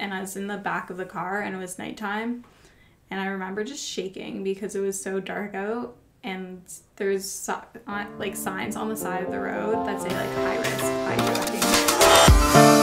and I was in the back of the car, and it was nighttime. And I remember just shaking because it was so dark out, and there's like signs on the side of the road that say like high risk, hijacking.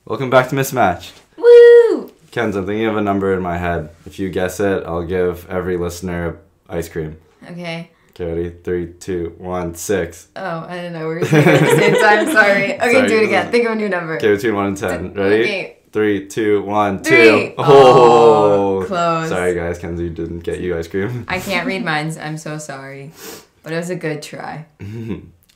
Welcome back to Mismatched. Woo! Kenz, I'm thinking of a number in my head. If you guess it, I'll give every listener ice cream. Okay. Okay, ready? 3, 2, 1, 6. Oh, I didn't know we were saying it at the same time. Sorry. Okay, Sorry. do it again. Think of a new number. Okay, between 1 and 10. Ready? Okay. 3, 2, 1, 2. 3. Oh, close. Sorry, guys. Kenzie didn't get you ice cream. I can't read mine. I'm so sorry. But it was a good try.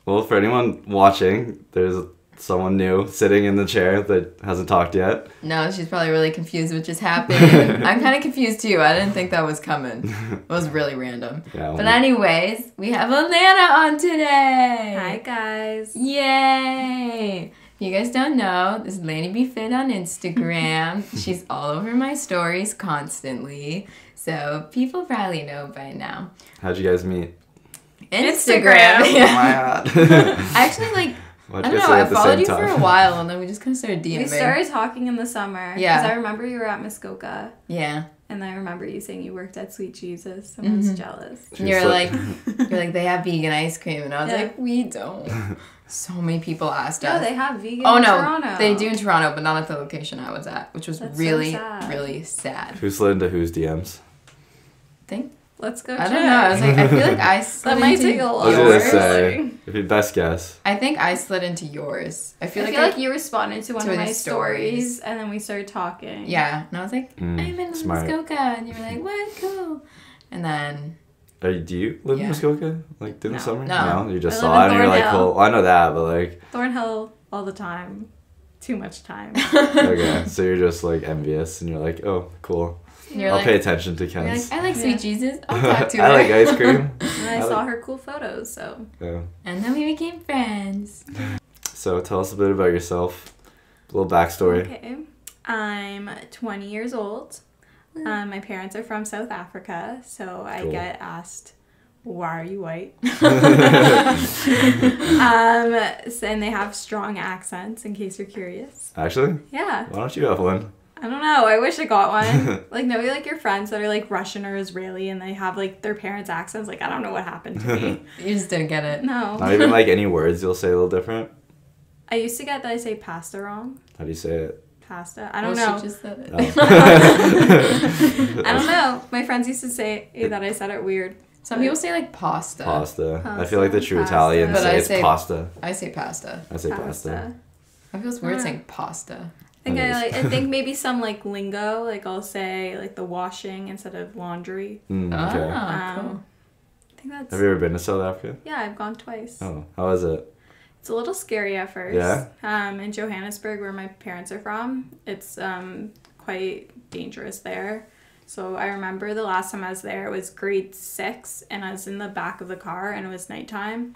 Well, for anyone watching, there's someone new sitting in the chair that hasn't talked yet. No, she's probably really confused what just happened. I'm kind of confused too. I didn't think that was coming. It was really random. Yeah, but anyways, we have Alana on today. Hi, guys. Yay! If you guys don't know, this is Lanibfit on Instagram. She's all over my stories constantly. So people probably know by now. How'd you guys meet? Instagram. Oh my god. Actually, like, What'd I you don't guys know, say I at the followed same you time? for a while, and then we just kind of started DMing. We started talking in the summer. Yeah. Because I remember you were at Muskoka. Yeah. And I remember you saying you worked at Sweet Jesus, and I was jealous. And you're like, they have vegan ice cream, and I was like, we don't. So many people asked us. No, they have vegan Oh in no, Toronto. they do in Toronto, but not at the location I was at, which was That's really, so sad. really sad. Who slid into whose DMs? Think? Let's go I check. don't know. I was like, I feel like I slid That might into take a I lot. was yours. gonna say, if you best guess. I think I slid into yours. I feel I like feel like you responded to one to of my the stories, stories. and then we started talking. yeah, and I was like, I'm in smart. Muskoka, and you were like, what, cool. And then Do you live in Yeah. Muskoka? Like, in the No. summer? No. You just I saw live it in and you're like, Thornhill. cool. I know that, but like, Thornhill all the time. Too much time. okay. So you're just like envious and you're like, oh, cool. you're I'll like, pay attention to you're like, Ken's. I like Yeah. Sweet Jesus. I'll talk to her. I like ice cream. And I I saw like- her cool photos, so. Yeah. And then we became friends. So tell us a bit about yourself. A little backstory. Okay. I'm 20 years old. My parents are from South Africa, so I Cool. get asked, why are you white? And they have strong accents, in case you're curious. Actually? Yeah. Why don't you have one? I don't know. I wish I got one. Like, maybe like your friends that are like Russian or Israeli and they have like their parents' accents. Like, I don't know what happened to me. You just didn't get it. No. Not even like any words you'll say a little different? I used to get that I say pasta wrong. How do you say it? Pasta. I don't Well, know. She just said it. Oh. I don't know. My friends used to say that I said it weird. Some people say like pasta. Pasta. I Pasta. feel like the true Pasta. Italians But say I it's say- pasta. I say pasta. I say pasta. I feel it's weird Ah. saying pasta. I think Nice. I think maybe some like lingo, like I'll say like the washing instead of laundry. Okay. Ah, cool. I think that's Have you ever been to South Africa? yeah, I've gone twice. Oh, how is it? It's a little scary at first. Yeah? In Johannesburg, where my parents are from, it's quite dangerous there. So I remember the last time I was there, it was grade 6, and I was in the back of the car, and it was nighttime.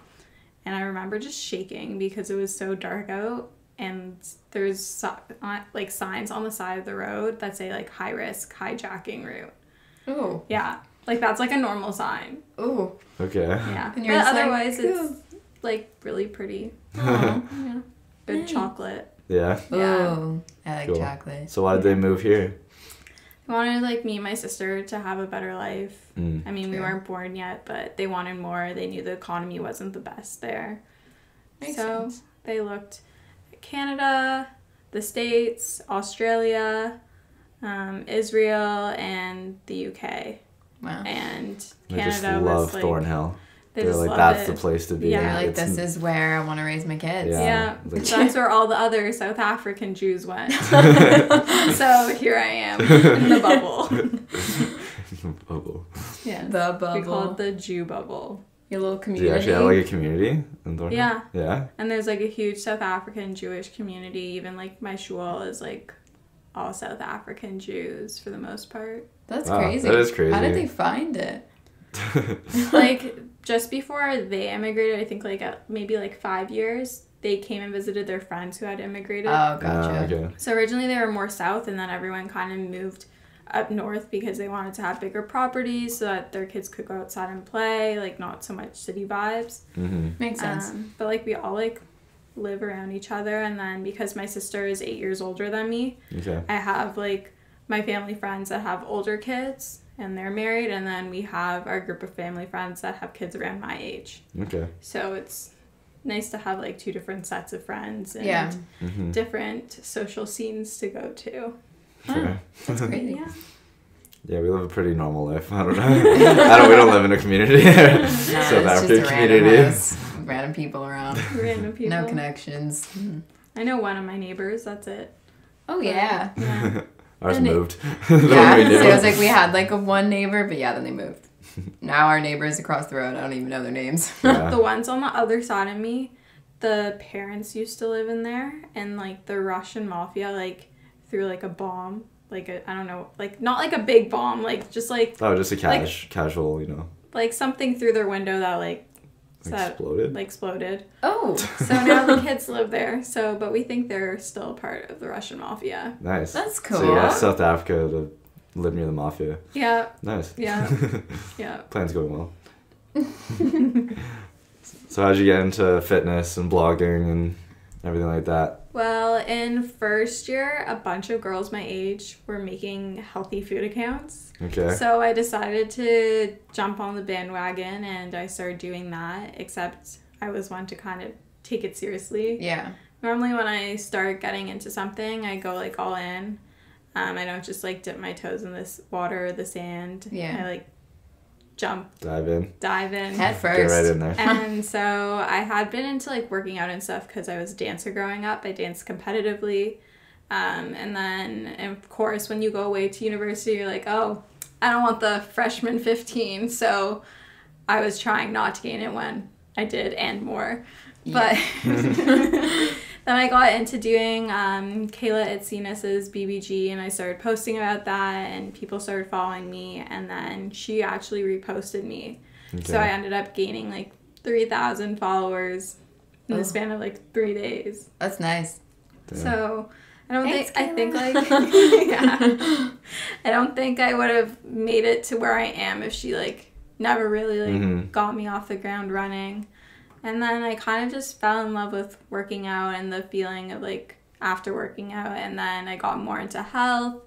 And I remember just shaking because it was so dark out, and there's like signs on the side of the road that say like high risk, hijacking route. Ooh. Yeah, like that's like a normal sign. Ooh. Okay. Yeah, And but you're just like, otherwise cool. it's like really pretty. Aw. Yeah, good Nice. chocolate. Yeah. Yeah. Ooh. I like Cool. chocolate. So why did they move here? I wanted like me and my sister to have a better life. I mean, we True. weren't born yet, but they wanted more. They knew the economy wasn't the best there. Makes so sense. they looked at Canada, the States, Australia, Israel, and the UK. Wow. And They just Canada love was like Thornhill. they They're just like, loved that's it. the place to be. Yeah. You're like, It's- this is where I want to raise my kids. Yeah. Yeah, Like- that's where all the other South African Jews went. So here I am in the bubble. Bubble. Yeah, The we bubble. call it the Jew bubble. Your little Do community. you actually have like a community in Thornhill? Yeah. Yeah? And there's like a huge South African Jewish community. Even like my shul is like all South African Jews for the most part. That's Wow, crazy. that is crazy. How did they find it? Like just before they immigrated, I think like maybe like 5 years, they came and visited their friends who had immigrated. Oh, gotcha. Okay. So originally they were more south, and then everyone kind of moved up north because they wanted to have bigger properties so that their kids could go outside and play, like not so much city vibes. Makes sense. But like we all like live around each other, and then because my sister is 8 years older than me, I have like my family friends that have older kids and they're married, and then we have our group of family friends that have kids around my age. So it's nice to have like two different sets of friends and different social scenes to go to. That's great. Yeah, we live a pretty normal life. I don't know. We don't live in a community. South African community. Random people around. Random people. No connections. I know one of my neighbors, that's it. Oh, yeah. Ours moved. Yeah, so it was like we had like one neighbor, but then they moved. Now our neighbors across the road, I don't even know their names. The ones on the other side of me, the parents used to live in there, and like the Russian mafia like threw like a bomb, like I don't know, like not like a big bomb, like just like just a casual, you know, like something through their window that exploded. Oh, so now the kids live there. So, but we think they're still part of the Russian mafia. Nice. That's cool. So you left South Africa to live near the mafia. Yeah. Nice. Yeah. Plan's going well. So how'd you get into fitness and blogging and everything like that? Well, in first year, a bunch of girls my age were making healthy food accounts. So I decided to jump on the bandwagon, and I started doing that, except I was one to kind of take it seriously. Yeah. Normally when I start getting into something, I go like all in. I don't just like dip my toes in this water or the sand. I like dive in head first, get right in there. And so I had been into like working out and stuff because I was a dancer growing up. I danced competitively, and then of course when you go away to university, you're like, oh, I don't want the freshman 15. So I was trying not to gain it when I did and more. But then I got into doing Kayla Itzinas's BBG, and I started posting about that, and people started following me, and then she actually reposted me. So I ended up gaining like 3,000 followers in the span of like 3 days. That's nice. Damn. So I don't think I would have made it to where I am if she like never really like got me off the ground running. And then I kind of just fell in love with working out and the feeling of like after working out. And then I got more into health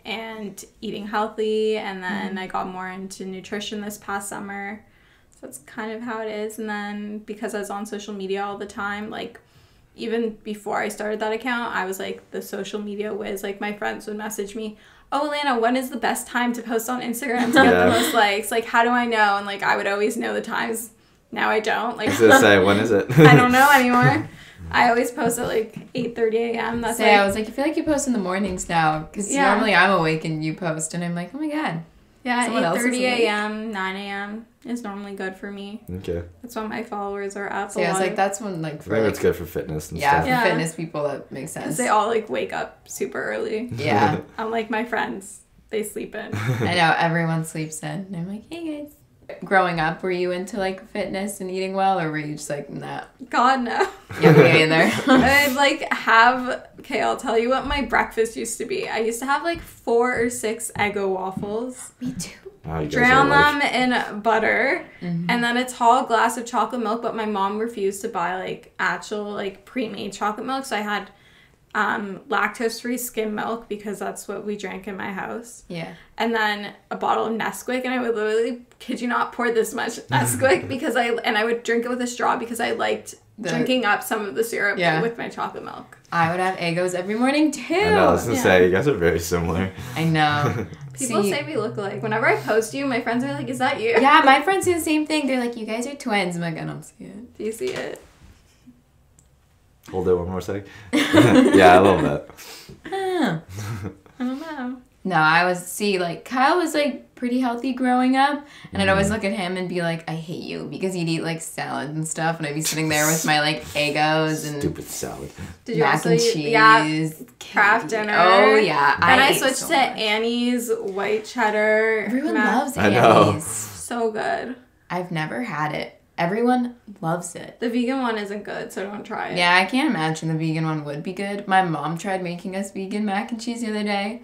and eating healthy. And then I got more into nutrition this past summer. So that's kind of how it is. And then because I was on social media all the time, like even before I started that account, I was like the social media whiz. Like my friends would message me, oh, Alana, when is the best time to post on Instagram to get the most likes? Like, how do I know? And like I would always know the times. Now I don't. Like, I was gonna say, when is it? I don't know anymore. I always post at like 8:30 a.m. That's so I was like, I feel like you post in the mornings now, because normally I'm awake and you post, and I'm like, oh my god. Yeah, 8:30 a.m., 9 a.m. is normally good for me. Okay. That's when my followers are up. So yeah, I was like, that's when like for maybe it's good for fitness and stuff. Yeah, for fitness people that makes sense. Because they all like wake up super early. Yeah. Unlike my friends, they sleep in. I know, everyone sleeps in. And I'm like, hey guys. Growing up, were you into like fitness and eating well, or were you just like, nah? God, no. Yeah, me either. I'd like I'll tell you what my breakfast used to be. I used to have like 4 or 6 Eggo waffles. Me too. Wow, drown them in butter, and then a tall glass of chocolate milk, but my mom refused to buy like actual like pre-made chocolate milk, so I had lactose-free skim milk because that's what we drank in my house. Yeah. And then a bottle of Nesquik, and I would literally, kid you not, pour this much Nesquik because I would drink it with a straw because I liked drinking up some of the syrup with my chocolate milk. I would have Eggos every morning too. I know, I was gonna say, you guys are very similar. I know. People say we look alike. Whenever I post you, my friends are like, is that you? Yeah, my friends do the same thing. They're like, you guys are twins. I'm like, I don't see it. Do you see it? Hold it one more sec. Yeah, a little bit. I don't know. No, like, Kyle was, like, pretty healthy growing up, and I'd always look at him and be like, I hate you, because he'd eat, like, salad and stuff, and I'd be sitting there with my, like, Eggos and... Stupid salad. Did you mac and cheese. Yeah, Kraft dinner. Oh, yeah. Then I switched so to Annie's white cheddar. Everyone loves Annie's. I know. So good. I've never had it. Everyone loves it. The vegan one isn't good, so don't try it. Yeah, I can't imagine the vegan one would be good. My mom tried making us vegan mac and cheese the other day.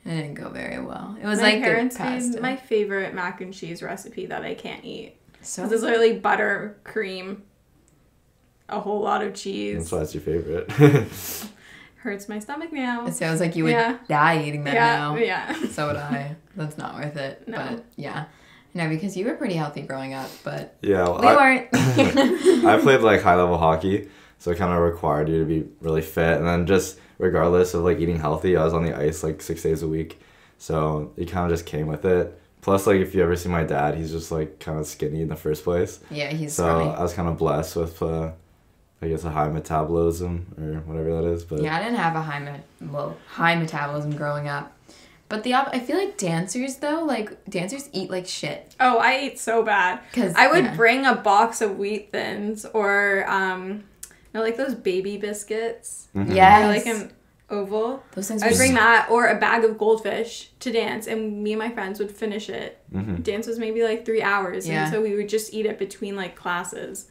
It It didn't go very well. It was My like parents the pasta. made my favorite mac and cheese recipe that I can't eat. So Because it's literally butter, cream, a whole lot of cheese. That's why it's your favorite. Hurts my stomach now. it sounds like you would Yeah. die eating that now. Yeah. So would I. That's not worth it. No. But yeah. No, because you were pretty healthy growing up, but Yeah, well, we weren't. I played like high level hockey, so it kind of required you to be really fit. And then just regardless of like eating healthy, I was on the ice like 6 days a week, so it kind of just came with it. Plus, like if you ever see my dad, he's just like kind of skinny in the first place. Yeah, he's So scrawny. I was kind of blessed with, I guess, a high metabolism or whatever that is. But Yeah, I didn't have a high metabolism growing up. But I feel like dancers though, like dancers eat like shit. Oh, I ate so bad. 'Cause, I would yeah. bring a box of Wheat Thins or, like those baby biscuits. Mhm. Yes. Or like an oval. Those things I would were bring that or a bag of goldfish to dance, and me and my friends would finish it. Mhm. Dance was maybe like 3 hours, Yeah. and so we would just eat it between like classes.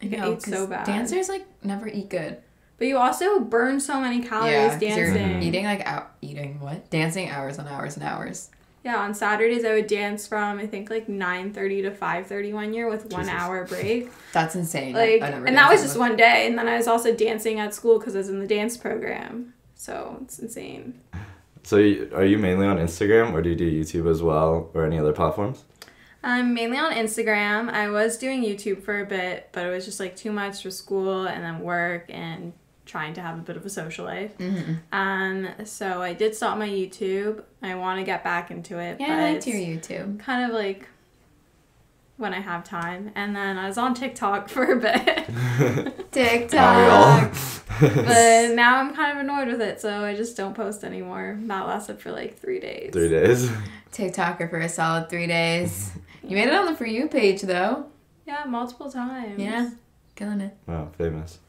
Like, I ate so bad. Dancers like never eat good. But you also burn so many calories 'cause dancing. you're eating like dancing hours and hours and hours. Yeah, on Saturdays I would dance from I think like 9:30 to 5:30 one year with 1 Jesus. hour break. That's insane. Like, I never and that danced was just with- one day, and then I was also dancing at school because I was in the dance program. So it's insane. So are you mainly on Instagram, or do you do YouTube as well, or any other platforms? I'm mainly on Instagram. I was doing YouTube for a bit, but it was just like too much for school and then work and trying to have a bit of a social life. So I did stop my YouTube. I want to get back into it. Yeah, but I liked your it's YouTube. kind of like when I have time. And then I was on TikTok for a bit. TikTok. But now I'm kind of annoyed with it, so I just don't post anymore. That lasted for like 3 days. 3 days. TikToker for a solid 3 days. You made it on the For You page though. Yeah, multiple times. Yeah, killing it. Wow, famous.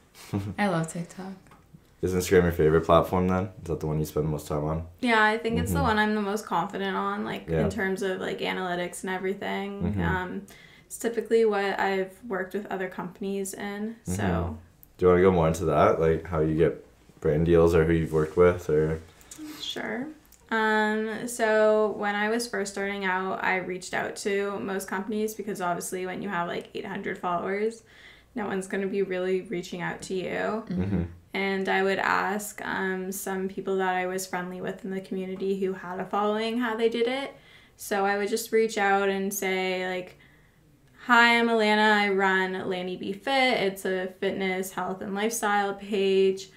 I love TikTok. Is Instagram your favorite platform then? Is that the one you spend the most time on? Yeah, I think it's the one I'm the most confident on, like Yeah. in terms of like analytics and everything. Mhm. It's typically what I've worked with other companies in. So Do you want to go more into that? Like how you get brand deals or who you've worked with or... sure. So when I was first starting out, I reached out to most companies because obviously when you have like 800 followers, no one's going to be really reaching out to you. Mm-hmm. And I would ask some people that I was friendly with in the community who had a following how they did it. So I would just reach out and say like, hi, I'm Alana. I run Lanibfit. It's a fitness, health, and lifestyle page.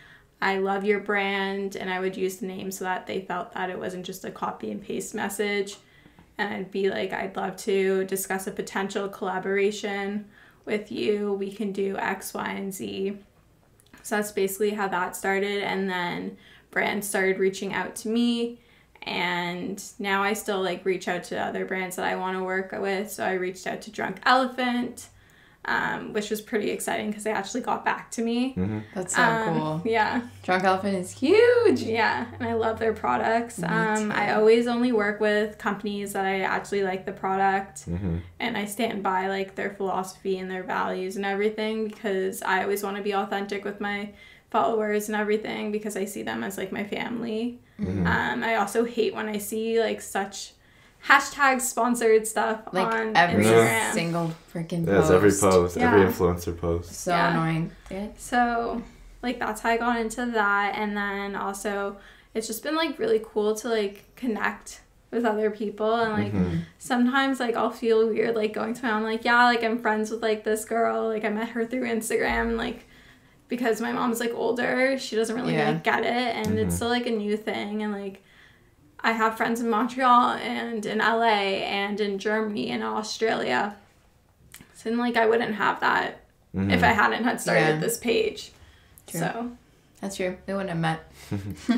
I love your brand. And I would use the name so that they felt that it wasn't just a copy and paste message. And I'd be like, I'd love to discuss a potential collaboration with you. We can do X, Y, and Z. So that's basically how that started. And then brands started reaching out to me. And now I still like reach out to other brands that I want to work with. So I reached out to Drunk Elephant, which was pretty exciting because they actually got back to me. Mm-hmm. That's so cool. Yeah. Drunk Elephant is huge. Yeah, and I love their products. Me too. I always only work with companies that I actually like the product, Mm-hmm. and I stand by like their philosophy and their values and everything because I always want to be authentic with my followers and everything because I see them as like my family. Mm-hmm. I also hate when I see like such hashtag sponsored stuff Like on every Instagram. single freaking Yeah, post. it's every post, Yeah. every influencer post. So Yeah. annoying. Yeah. So, like, that's how I got into that. And then also, it's just been, like, really cool to, like, connect with other people. And, like, Mhm. sometimes, like, I'll feel weird, like, going to my mom, like, yeah, like, I'm friends with, like, this girl. Like, I met her through Instagram. And, like, because my mom's, like, older, she doesn't really, Yeah. like, get it. And it's still, like, a new thing. And, like, I have friends in Montreal and in LA and in Germany and Australia. So, like, I wouldn't have that Mhm. if I hadn't had started Yeah. this page. True. So, That's true. We wouldn't have met.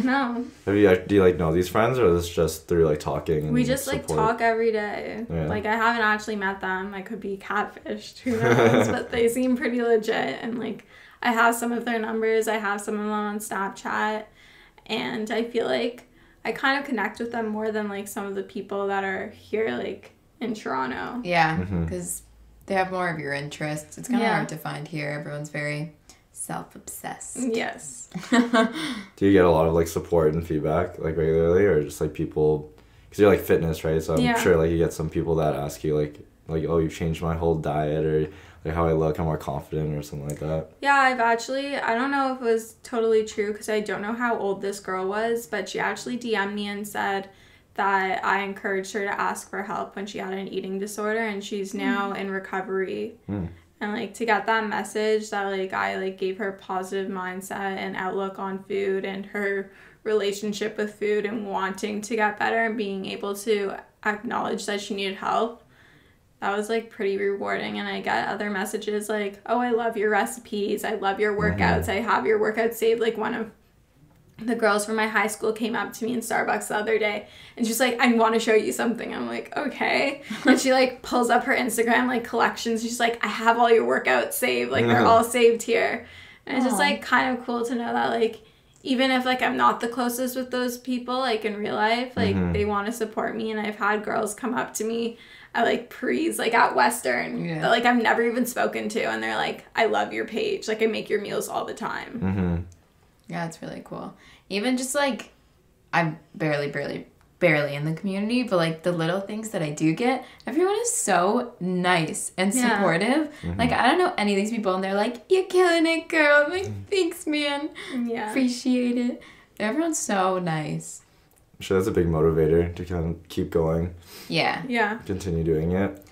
no. Do you like know these friends, or is this just through like talking? And We just like support? talk every day. Yeah. Like, I haven't actually met them. I could be catfished, who knows? But they seem pretty legit. And like, I have some of their numbers. I have some of them on Snapchat. And I feel like I kind of connect with them more than like some of the people that are here, like in Toronto. Yeah, Mhm. because they have more of your interests. It's kind of Yeah. hard to find here. Everyone's very Self-obsessed. Yes. Do you get a lot of like support and feedback like regularly, or just like people? Because you're like fitness, right? So I'm sure like you get some people that ask you like oh, you've changed my whole diet, or like how I look, I'm more confident, or something like that. Yeah, I don't know if it was totally true because I don't know how old this girl was, but she actually DM'd me and said that I encouraged her to ask for help when she had an eating disorder, and she's now in recovery. And like to get that message that like I like gave her positive mindset and outlook on food and her relationship with food and wanting to get better and being able to acknowledge that she needed help, that was like pretty rewarding. And I get other messages like, oh, I love your recipes, I love your workouts, I have your workouts saved. Like one of the girls from my high school came up to me in Starbucks the other day and she's like, I want to show you something. I'm like, okay. And she like pulls up her Instagram like collections. She's like, I have all your workouts saved, like they're all saved here. And it's just like kind of cool to know that like even if like I'm not the closest with those people like in real life, like they want to support me. And I've had girls come up to me at like pre's like at Western that like I've never even spoken to, and they're like, I love your page, like I make your meals all the time. Yeah, it's really cool. Even just like, I'm barely in the community, but like the little things that I do get, everyone is so nice and supportive. Like I don't know any of these people and they're like, you're killing it, girl. I'm like, thanks, man. Yeah. Appreciate it. Everyone's so nice. I'm sure that's a big motivator to kind of keep going. Yeah. Yeah. Continue doing it.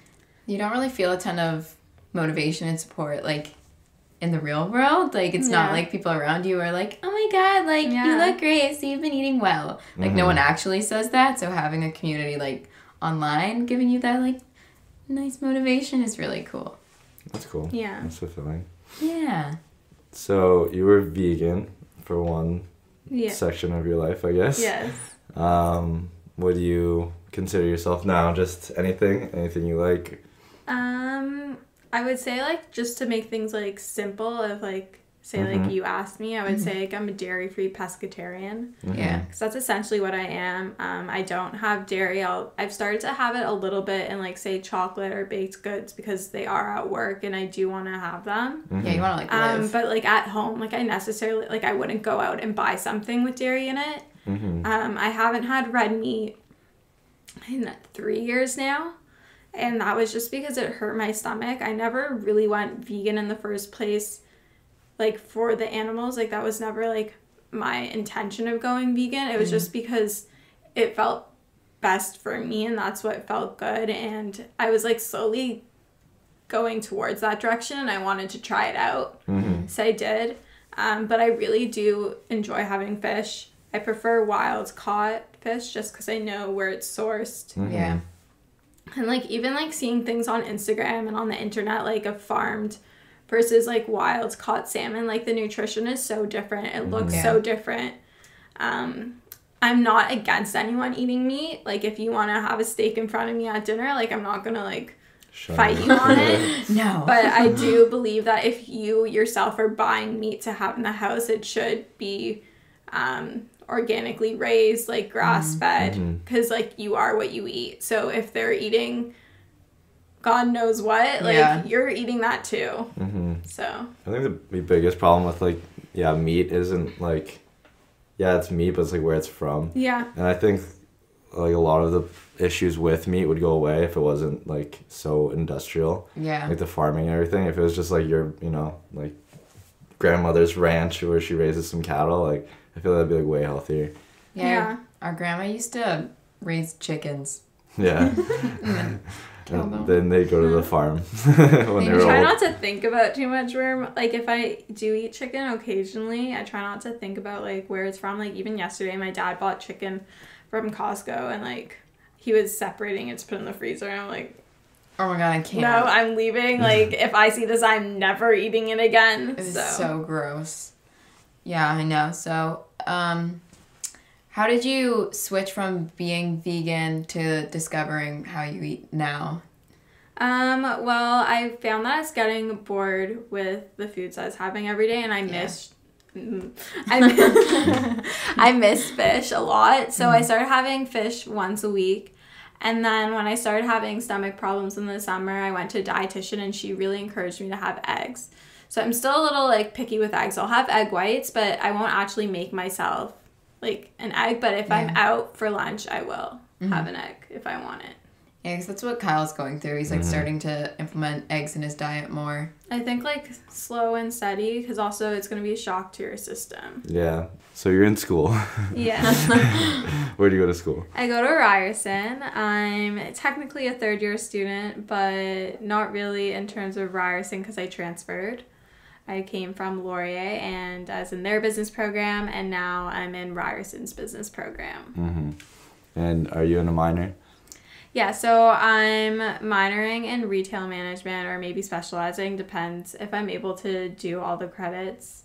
You don't really feel a ton of motivation and support like in the real world. Like it's not like people around you are like, oh my god, like you look great, so you've been eating well. Like no one actually says that, so having a community like online giving you that like nice motivation is really cool. That's cool. Yeah. That's fulfilling. Yeah. So you were vegan for one section of your life, I guess. Yes. Would you consider yourself now just anything you like? I would say like just to make things like simple, if like say like you asked me, I would say like I'm a dairy-free pescatarian. Yeah. Because that's essentially what I am. I don't have dairy. I've started to have it a little bit in like say chocolate or baked goods because they are at work and I do want to have them. Yeah, you want to like live. But like at home, like I wouldn't go out and buy something with dairy in it. I haven't had red meat in 3 years now. And that was just because it hurt my stomach. I never really went vegan in the first place, like, for the animals. Like, that was never, like, my intention of going vegan. It was just because it felt best for me, and that's what felt good. And I was, like, slowly going towards that direction, and I wanted to try it out. So I did. But I really do enjoy having fish. I prefer wild-caught fish just because I know where it's sourced. Yeah. And, like, even, like, seeing things on Instagram and on the internet, like, of farmed versus, like, wild-caught salmon, like, the nutrition is so different. It looks so different. I'm not against anyone eating meat. Like, if you want to have a steak in front of me at dinner, like, I'm not going to, like, fight you on it. No. But I do believe that if you yourself are buying meat to have in the house, it should be organically raised, like grass-fed, because like you are what you eat. So if they're eating God knows what, like you're eating that too. So I think the biggest problem with like meat isn't like it's meat, but it's like where it's from. Yeah. And I think like a lot of the issues with meat would go away if it wasn't like so industrial. Yeah. Like the farming and everything. If it was just like your, like grandmother's ranch where she raises some cattle, like I feel that'd be like way healthier. Yeah. Our grandma used to raise chickens. Yeah. And then they go to the farm when they're try old. Not to think about too much where, like, if I do eat chicken occasionally, I try not to think about like where it's from. Like even yesterday, my dad bought chicken from Costco, and like he was separating it to put in the freezer, and I'm like, oh my god, I can't. No, I'm leaving. Like if I see this, I'm never eating it again. It's so gross. Yeah, I know. So, how did you switch from being vegan to discovering how you eat now? Well, I found that I was getting bored with the foods I was having every day, and I miss fish a lot. So I started having fish once a week. And then when I started having stomach problems in the summer, I went to a dietitian, and she really encouraged me to have eggs. So I'm still a little like picky with eggs. I'll have egg whites, but I won't actually make myself like an egg. But if I'm out for lunch, I will have an egg if I want it. Yeah, because that's what Kyle's going through. He's like starting to implement eggs in his diet more. I think like slow and steady, because also it's going to be a shock to your system. Yeah. So you're in school. Yeah. Where do you go to school? I go to Ryerson. I'm technically a third-year student, but not really in terms of Ryerson because I transferred. I came from Laurier and I was in their business program, and now I'm in Ryerson's business program. And are you in a minor? Yeah, so I'm minoring in retail management, or maybe specializing, depends if I'm able to do all the credits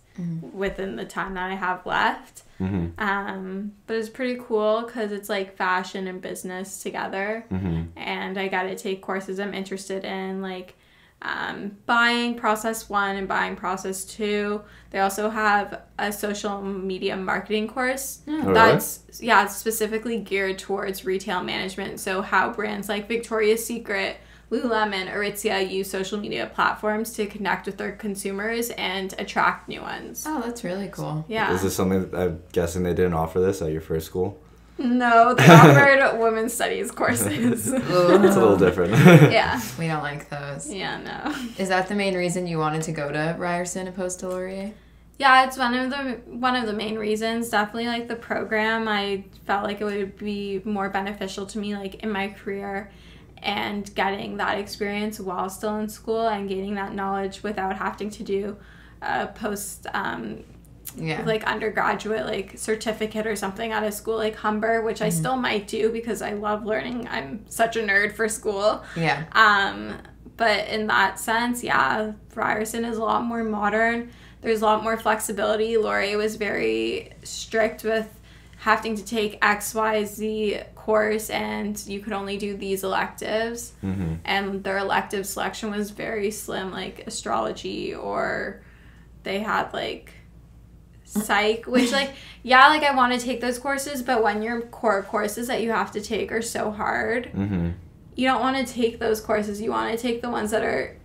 within the time that I have left. But it's pretty cool because it's like fashion and business together, and I got to take courses I'm interested in, like buying process 1 and buying process 2. They also have a social media marketing course that's specifically geared towards retail management. So how brands like Victoria's Secret, Lululemon, Aritzia use social media platforms to connect with their consumers and attract new ones. Oh, that's really cool. Yeah. Is this something that I'm guessing they didn't offer this at your first school? No, they offered women's studies courses. It's a little different. Yeah. We don't like those. Yeah, no. Is that the main reason you wanted to go to Ryerson opposed to Laurier? Yeah, it's one of the main reasons. Definitely like the program. I felt like it would be more beneficial to me like in my career, and getting that experience while still in school and gaining that knowledge without having to do a post like undergraduate like certificate or something out of school like Humber, which I still might do because I love learning. I'm such a nerd for school. Yeah. But in that sense, yeah, Ryerson is a lot more modern. There's a lot more flexibility. Laurier was very strict with having to take XYZ course, and you could only do these electives. And their elective selection was very slim, like astrology, or they had like psych, which like like I want to take those courses, but when your core courses that you have to take are so hard, you don't want to take those courses. You want to take the ones that are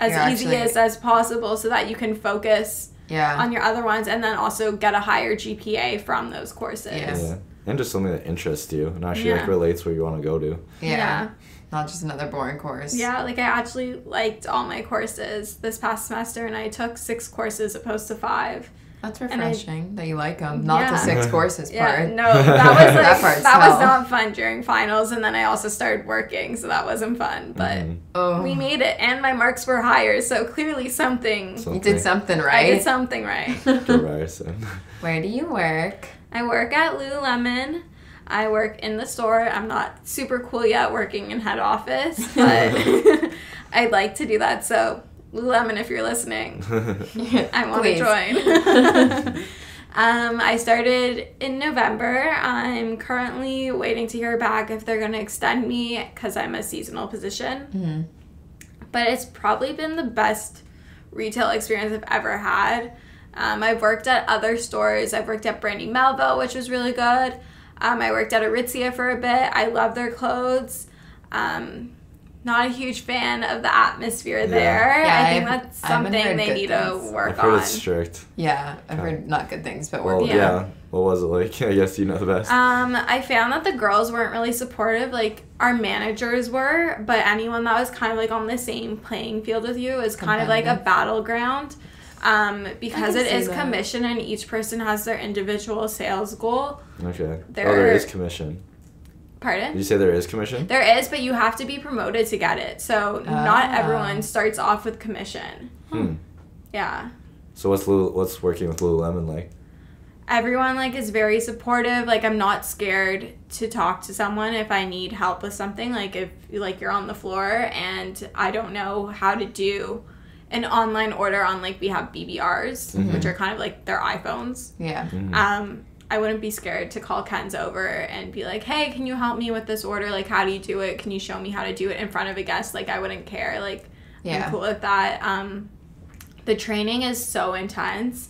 as easy as possible, so that you can focus on your other ones, and then also get a higher GPA from those courses. Yeah. And just something that interests you and actually like relates where you want to go to. Yeah. Not just another boring course. Yeah, like I actually liked all my courses this past semester, and I took 6 courses opposed to 5. That's refreshing that you like them. Not the 6 courses part. Yeah, no, that was like, that was not fun during finals, and then I also started working, so that wasn't fun. But we made it, and my marks were higher, so clearly something. You did something right. I did something right. Where do you work? I work at Lululemon. I work in the store. I'm not super cool yet working in head office, but I'd like to do that, so Lululemon, if you're listening, I want to join. I started in November. I'm currently waiting to hear back if they're going to extend me because I'm a seasonal position. But it's probably been the best retail experience I've ever had. I've worked at other stores. I've worked at Brandy Melville, which was really good. I worked at Aritzia for a bit. I love their clothes. Not a huge fan of the atmosphere there. I think that's something they need to work on. I've heard it's strict. Yeah, I've heard not good things, but What was it like? I guess you know the best. I found that the girls weren't really supportive. Like, our managers were, but anyone that was kind of like on the same playing field with you is kind of like a battleground. Because it is commission, and each person has their individual sales goal. Okay. There is commission. Pardon? Did you say there is commission? There is, but you have to be promoted to get it. So not everyone starts off with commission. Yeah. So what's working with Lululemon like? Everyone like is very supportive. Like, I'm not scared to talk to someone if I need help with something. Like, if like you're on the floor and I don't know how to do an online order on, like, we have BBRs, which are kind of like their iPhones. Yeah. I wouldn't be scared to call Kenz over and be like, hey, can you help me with this order? Like, how do you do it? Can you show me how to do it in front of a guest? Like, I wouldn't care. Like, I'm cool with that. The training is so intense.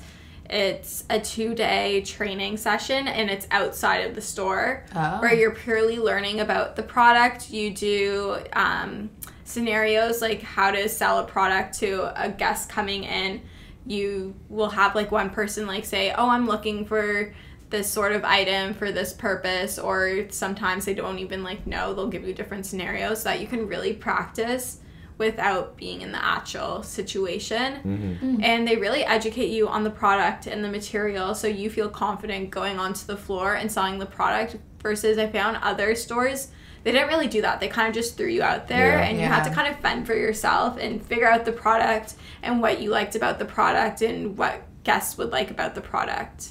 It's a 2-day training session, and it's outside of the store where you're purely learning about the product. You do scenarios like how to sell a product to a guest coming in you will have like one person like say, oh, I'm looking for this sort of item for this purpose, or sometimes they don't even like know. They'll give you different scenarios so that you can really practice without being in the actual situation. And they really educate you on the product and the material so you feel confident going onto the floor and selling the product, versus I found other stores, they didn't really do that. They kind of just threw you out there and you had to kind of fend for yourself and figure out the product and what you liked about the product and what guests would like about the product.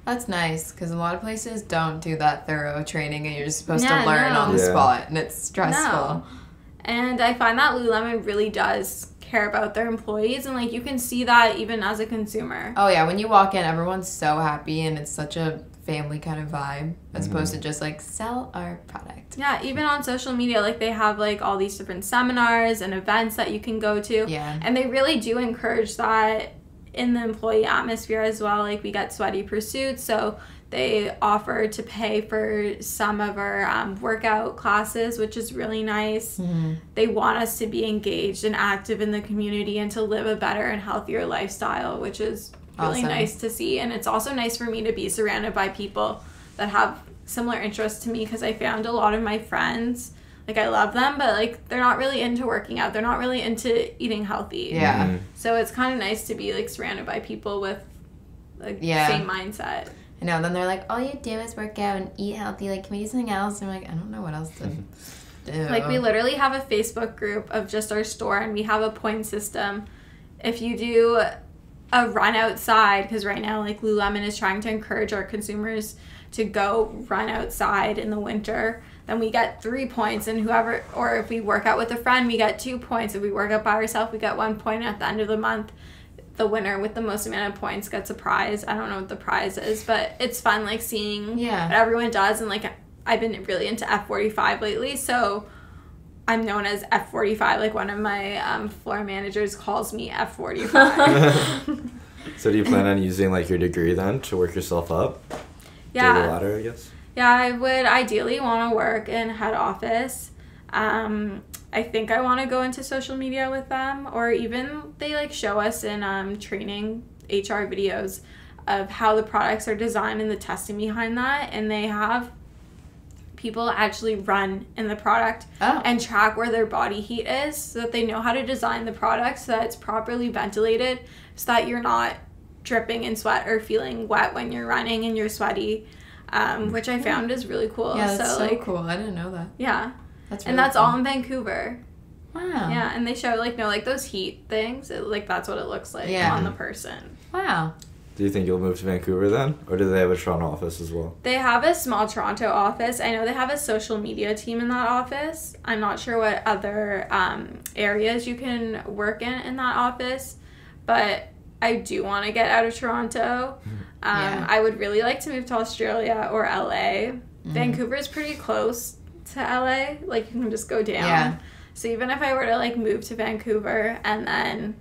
That's nice, because a lot of places don't do that thorough training and you're just supposed to learn on the spot, and it's stressful. No. And I find that Lululemon really does care about their employees, and like you can see that even as a consumer. Oh yeah, when you walk in, everyone's so happy and it's such a family kind of vibe, as opposed to just like sell our product. Yeah, even on social media, like they have like all these different seminars and events that you can go to. Yeah. And they really do encourage that in the employee atmosphere as well. Like we get sweaty pursuits, so they offer to pay for some of our workout classes, which is really nice. They want us to be engaged and active in the community and to live a better and healthier lifestyle, which is really nice to see. And it's also nice for me to be surrounded by people that have similar interests to me, because I found a lot of my friends, like I love them, but like they're not really into working out. They're not really into eating healthy. Yeah. So it's kind of nice to be like surrounded by people with like the same mindset. I know, then they're like, all you do is work out and eat healthy. Like, can we do something else? And I'm like, I don't know what else to do. Like, we literally have a Facebook group of just our store, and we have a point system. If you do a run outside, because right now, like, Lululemon is trying to encourage our consumers to go run outside in the winter, then we get 3 points, and whoever, or if we work out with a friend, we get 2 points. If we work out by ourselves, we get 1 point. At the end of the month, the winner with the most amount of points gets a prize. I don't know what the prize is, but it's fun, like, seeing what everyone does. And, like, I've been really into F45 lately, so I'm known as F45. Like, one of my floor managers calls me F45. So do you plan on using, like, your degree then to work yourself up? Yeah. Do the ladder, I guess? Yeah, I would ideally want to work in head office. I think I want to go into social media with them, or even they like show us in training HR videos of how the products are designed and the testing behind that, and they have people actually run in the product and track where their body heat is so that they know how to design the product so that it's properly ventilated, so that you're not dripping in sweat or feeling wet when you're running and you're sweaty, which I found is really cool. Yeah, that's so like, cool. I didn't know that. Yeah. That's really and that's cool. all in Vancouver. Wow. Yeah, and they show like those heat things. Like that's what it looks like on the person. Wow. Do you think you'll move to Vancouver then? Or do they have a Toronto office as well? They have a small Toronto office. I know they have a social media team in that office. I'm not sure what other areas you can work in that office, but I do want to get out of Toronto. I would really like to move to Australia or LA. Vancouver is pretty close to LA. Like, you can just go down. Yeah. So even if I were to, like, move to Vancouver and then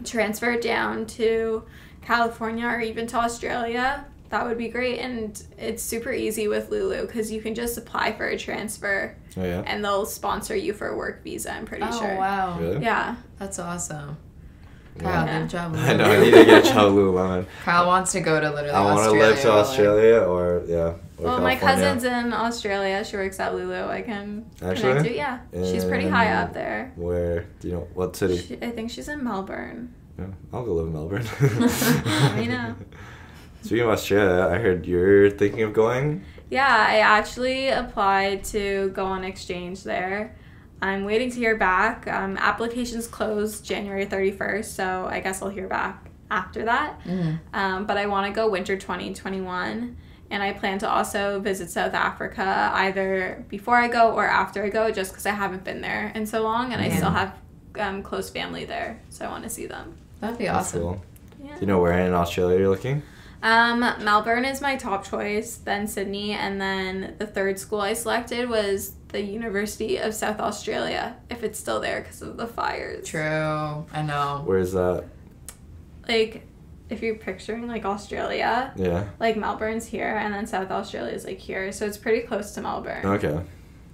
transfer down to California or even to Australia, that would be great. And it's super easy with Lulu because you can just apply for a transfer and they'll sponsor you for a work visa, I'm pretty sure. Oh, wow. Really? Yeah. That's awesome. Kyle, good job. I know, I need to get a job Lululemon. Kyle wants to go to literally I want to live to Australia or well, California. my cousin's in Australia. She works at Lulu. I can actually connect you. Yeah, she's pretty high up there. Where? Do you know what city? I think she's in Melbourne. Yeah, I'll go live in Melbourne. Let me know. Speaking of Australia, I heard you're thinking of going. Yeah, I actually applied to go on exchange there. I'm waiting to hear back. Applications close January 31st, so I guess I'll hear back after that. But I want to go winter 2021, and I plan to also visit South Africa either before I go or after I go, just because I haven't been there in so long, and I still have close family there, so I want to see them. That'd be awesome. Cool. Yeah. Do you know where in Australia you're looking? Melbourne is my top choice, then Sydney, and then the third school I selected was the University of South Australia, if it's still there because of the fires. True. I know. Where is that? Like, if you're picturing, like, Australia, like, Melbourne's here, and then South Australia is, like, here, so it's pretty close to Melbourne. Okay.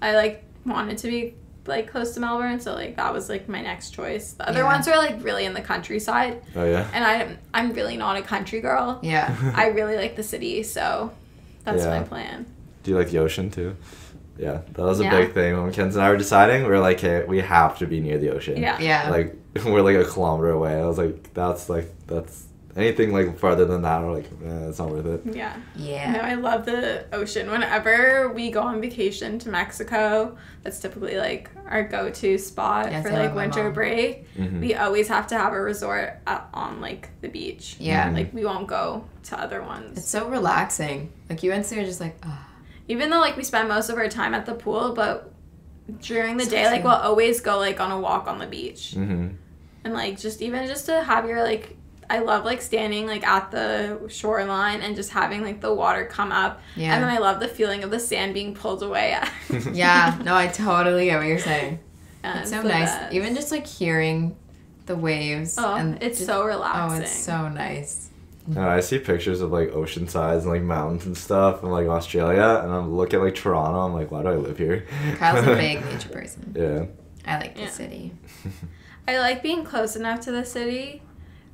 I, like, want it to be like close to Melbourne, so like that was like my next choice. The other ones were like really in the countryside. Oh yeah. And I'm really not a country girl. Yeah. I really like the city, so that's my plan. Do you like the ocean too? Yeah, that was a big thing when Kenz and I were deciding. We were like, hey, we have to be near the ocean. Yeah. Yeah. Like we're like a kilometer away. I was like, that's anything like farther than that. We're like, it's not worth it. Yeah. Yeah. No, I love the ocean. Whenever we go on vacation to Mexico, that's typically like our go-to spot for like winter break. We always have to have a resort on like the beach. Yeah. Like we won't go to other ones. It's so relaxing. Like you instantly are just like, oh. Even though like we spend most of our time at the pool, but during the day, like we'll always go like on a walk on the beach. And like just to have your like, I love like standing like at the shoreline and just having like the water come up. Yeah. And then I love the feeling of the sand being pulled away. Yeah. No, I totally get what you're saying. And it's so nice. Best. Even just like hearing the waves. Oh, and it's so relaxing. Oh, it's so nice. No, I see pictures of like ocean sides and like mountains and stuff in like Australia, and I'm looking at like Toronto. I'm like, why do I live here? Kyle's a big nature person. Yeah. I like the city. I like being close enough to the city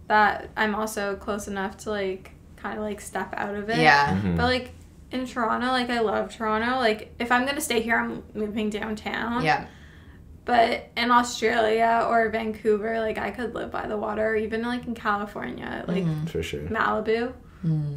that I'm also close enough to like kind of like step out of it. Yeah. But like in Toronto, like I love Toronto. Like if I'm gonna stay here, I'm moving downtown. Yeah. But in Australia or Vancouver, like I could live by the water, or even like in California, like for sure. Malibu.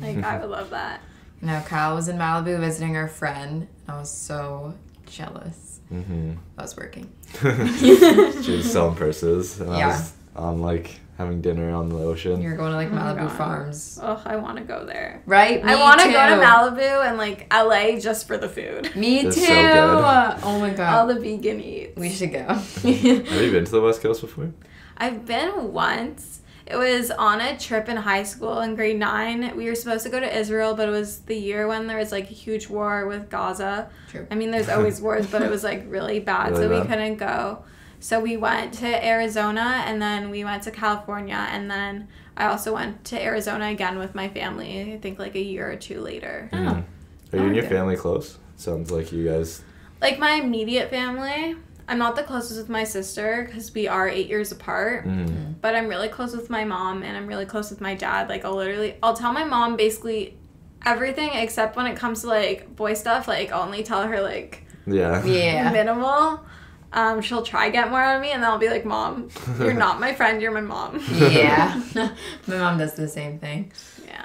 Like I would love that. You know, Kyle was in Malibu visiting her friend. I was so jealous. I was working. She was selling purses, and I was on like having dinner on the ocean. You were going to like Malibu farms. Oh, I want to go there. Right? I want to go to Malibu and like LA just for the food. Me too. So good. Oh my god. All the vegan eats. We should go. Have you been to the West Coast before? I've been once. It was on a trip in high school in grade 9. We were supposed to go to Israel, but it was the year when there was like a huge war with Gaza. True. I mean, there's always wars, but it was like really bad, so we couldn't go. So we went to Arizona, and then we went to California, and then I also went to Arizona again with my family, I think like a year or two later. Oh. Are you and your family close? Sounds like you guys... Like my immediate family, I'm not the closest with my sister because we are 8 years apart, but I'm really close with my mom, and I'm really close with my dad. Like I'll tell my mom basically everything except when it comes to like boy stuff, like I'll only tell her like minimal. She'll try to get more out of me, and then I'll be like, Mom, you're not my friend, you're my mom. Yeah. My mom does the same thing. Yeah.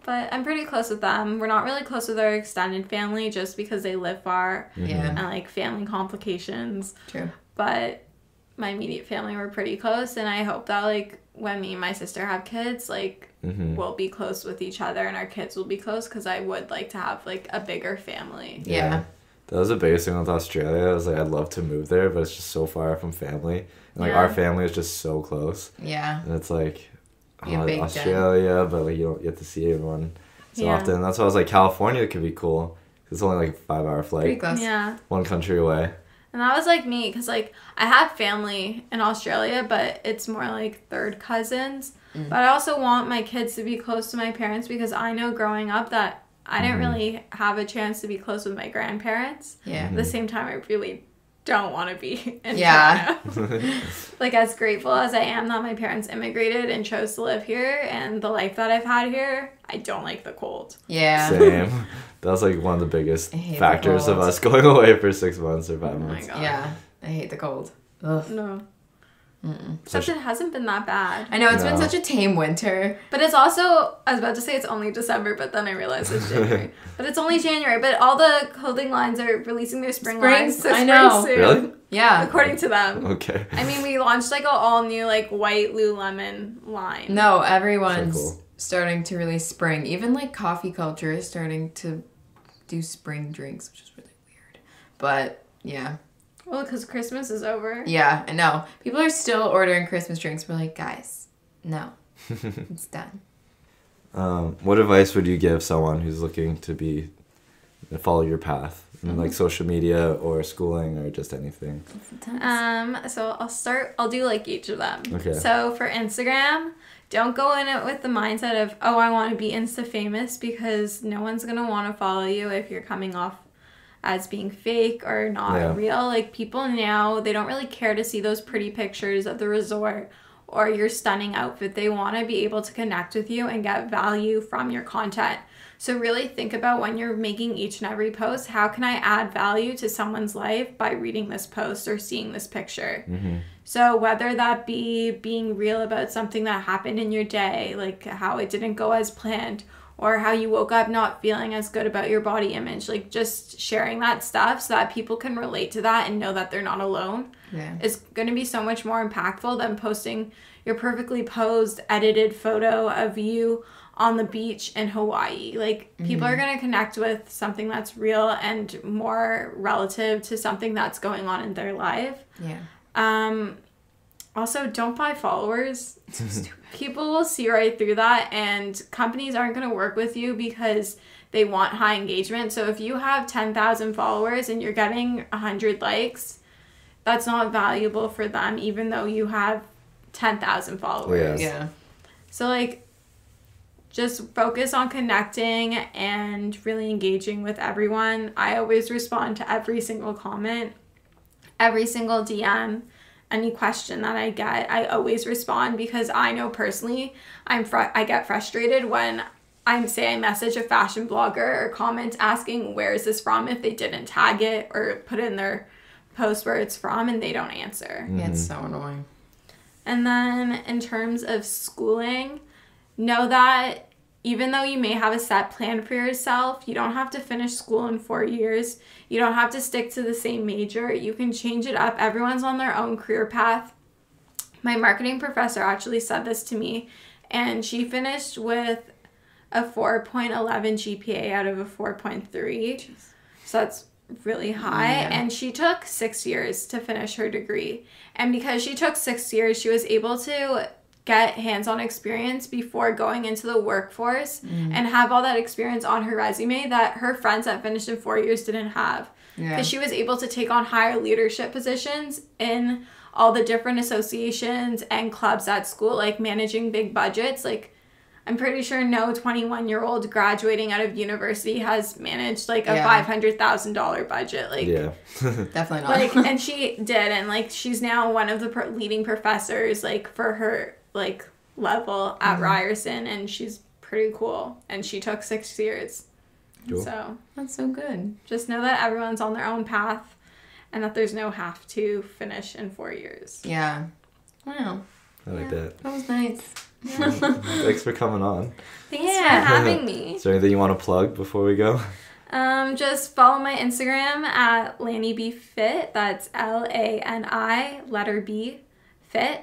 But I'm pretty close with them. We're not really close with our extended family just because they live far. Yeah. And like family complications. True. But my immediate family were pretty close, and I hope that like when me and my sister have kids, like we'll be close with each other and our kids will be close, because I would like to have like a bigger family. Yeah. That was the biggest thing with Australia. I was like, I'd love to move there, but it's just so far from family. And like our family is just so close. Yeah. And it's like Australia, but like you don't get to see everyone so often. That's why I was like, California could be cool. It's only like a 5-hour flight. Pretty close. Yeah. One country away. And that was like me, because like I have family in Australia, but it's more like third cousins. But I also want my kids to be close to my parents, because I know growing up that I didn't really have a chance to be close with my grandparents. Yeah. At the same time, I really don't want to be in Toronto. Like, as grateful as I am that my parents immigrated and chose to live here and the life that I've had here, I don't like the cold. Yeah. Same. That was like one of the biggest factors of us going away for 6 months or 5 months. Oh my God. Yeah. I hate the cold. Ugh. No. Except it hasn't been that bad. I know, it's been such a tame winter. But it's also, I was about to say it's only December, but then I realized it's January. But it's only January. But all the clothing lines are releasing their spring lines. So I know. soon, really? Yeah. according to them. Okay. I mean, we launched like an all new like white Lululemon line. No, everyone's So cool. starting to release spring. Even like coffee culture is starting to do spring drinks, which is really weird. But yeah. Well, because Christmas is over. Yeah, I know. People are still ordering Christmas drinks. We're like, guys, no. It's done. What advice would you give someone who's looking to follow your path in like social media or schooling or just anything? So I'll do like each of them. Okay. So for Instagram, don't go in it with the mindset of, oh, I want to be Insta famous, because no one's going to want to follow you if you're coming off as being fake or not real. Like, people now, they don't really care to see those pretty pictures of the resort or your stunning outfit. They want to be able to connect with you and get value from your content. So really think about when you're making each and every post, how can I add value to someone's life by reading this post or seeing this picture? Mm-hmm. So whether that be being real about something that happened in your day, like how it didn't go as planned, or how you woke up not feeling as good about your body image, like just sharing that stuff so that people can relate to that and know that they're not alone is going to be so much more impactful than posting your perfectly posed, edited photo of you on the beach in Hawaii. Like, people are going to connect with something that's real and more relative to something that's going on in their life. Also, don't buy followers. People will see right through that, and companies aren't going to work with you because they want high engagement. So if you have 10,000 followers and you're getting 100 likes, that's not valuable for them, even though you have 10,000 followers. So, like, just focus on connecting and really engaging with everyone. I always respond to every single comment, every single DM, any question that I get. I always respond because I know personally I get frustrated when I message a fashion blogger or comment asking where is this from if they didn't tag it or put in their post where it's from and they don't answer. Yeah, it's so annoying. And then in terms of schooling, know that even though you may have a set plan for yourself, you don't have to finish school in 4 years. You don't have to stick to the same major. You can change it up. Everyone's on their own career path. My marketing professor actually said this to me, and she finished with a 4.11 GPA out of a 4.3. Jeez. So that's really high. And she took 6 years to finish her degree. And because she took 6 years, she was able to get hands-on experience before going into the workforce and have all that experience on her resume that her friends that finished in 4 years didn't have. Because she was able to take on higher leadership positions in all the different associations and clubs at school, like managing big budgets. Like, I'm pretty sure no 21-year-old graduating out of university has managed like a $500,000 budget. Like, definitely not. Like, and she did, and like she's now one of the leading professors like for her like level at Ryerson, and she's pretty cool. And she took 6 years. Cool. So that's so good. Just know that everyone's on their own path, and that there's no have to finish in 4 years. Yeah. Wow. I like that. That was nice. Thanks for coming on. Thanks for having me. Is there anything you want to plug before we go? Just follow my Instagram at Lanibfit. That's LANI letter B fit.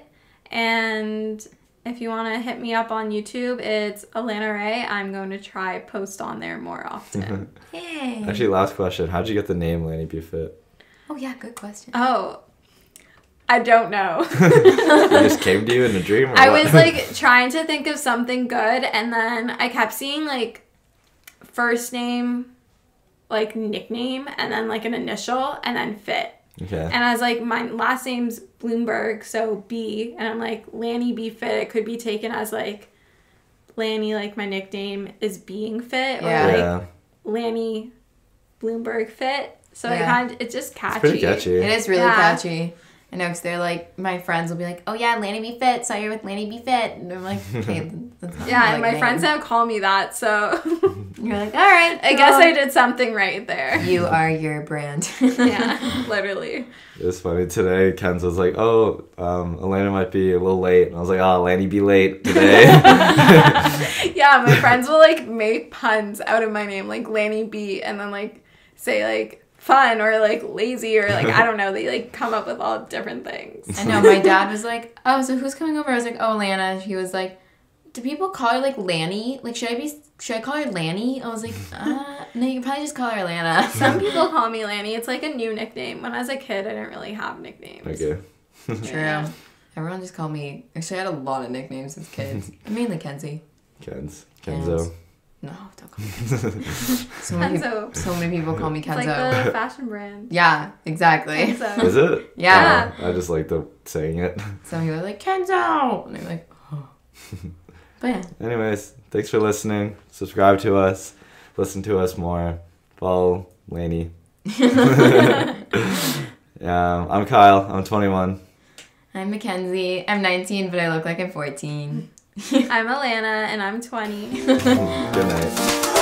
And if you want to hit me up on YouTube, it's Alana Ray. I'm going to try post on there more often. Yay. Actually, last question. How'd you get the name Lanibfit? Oh yeah, good question. Oh, I don't know. It just came to you in a dream? Or I what? was like trying to think of something good, and then I kept seeing like first name, like nickname, and then like an initial, and then fit. Okay. And I was like, my last name's Bloomberg, so B, and I'm like, Lanny B Fit. It could be taken as like Lanny, like my nickname is being fit, or like Lanny Bloomberg Fit. So it's just catchy. It's pretty catchy. It is really catchy. I know, because they're like, my friends will be like, oh yeah, Lanny B Fit, saw you with Lanny B Fit. And I'm like, okay, that's not and my friends now call me that, so. You're like, all right. I guess I did something right there. You are your brand. Yeah, literally. It was funny today. Kenz was like, oh, Alana might be a little late. And I was like, oh, Lanny be late today. Yeah, my friends will like make puns out of my name, like Lanny B, and then like say like, fun or like lazy or like I don't know, they like come up with all different things. I know, my dad was like, oh, so who's coming over? I was like, oh, Lana. He was like, do people call her like Lanny? Like, should I call her Lanny? I was like, no, you can probably just call her Lana. Some people call me Lanny. It's like a new nickname. When I was a kid, I didn't really have nicknames. Okay. True. Everyone just called me, actually I had a lot of nicknames as kids. Mainly Kenzie. Kenzo. No, don't call me Kenzo. So many people call me Kenzo. It's like the fashion brand. Yeah, exactly. Kenzo. Is it? Yeah. I just like saying it. So people are like, Kenzo! And I'm like, oh. But yeah. Anyways, thanks for listening. Subscribe to us. Listen to us more. Follow Laney. Yeah, I'm Kyle. I'm 21. I'm Mackenzie. I'm 19, but I look like I'm 14. I'm Alana, and I'm 20. Good night.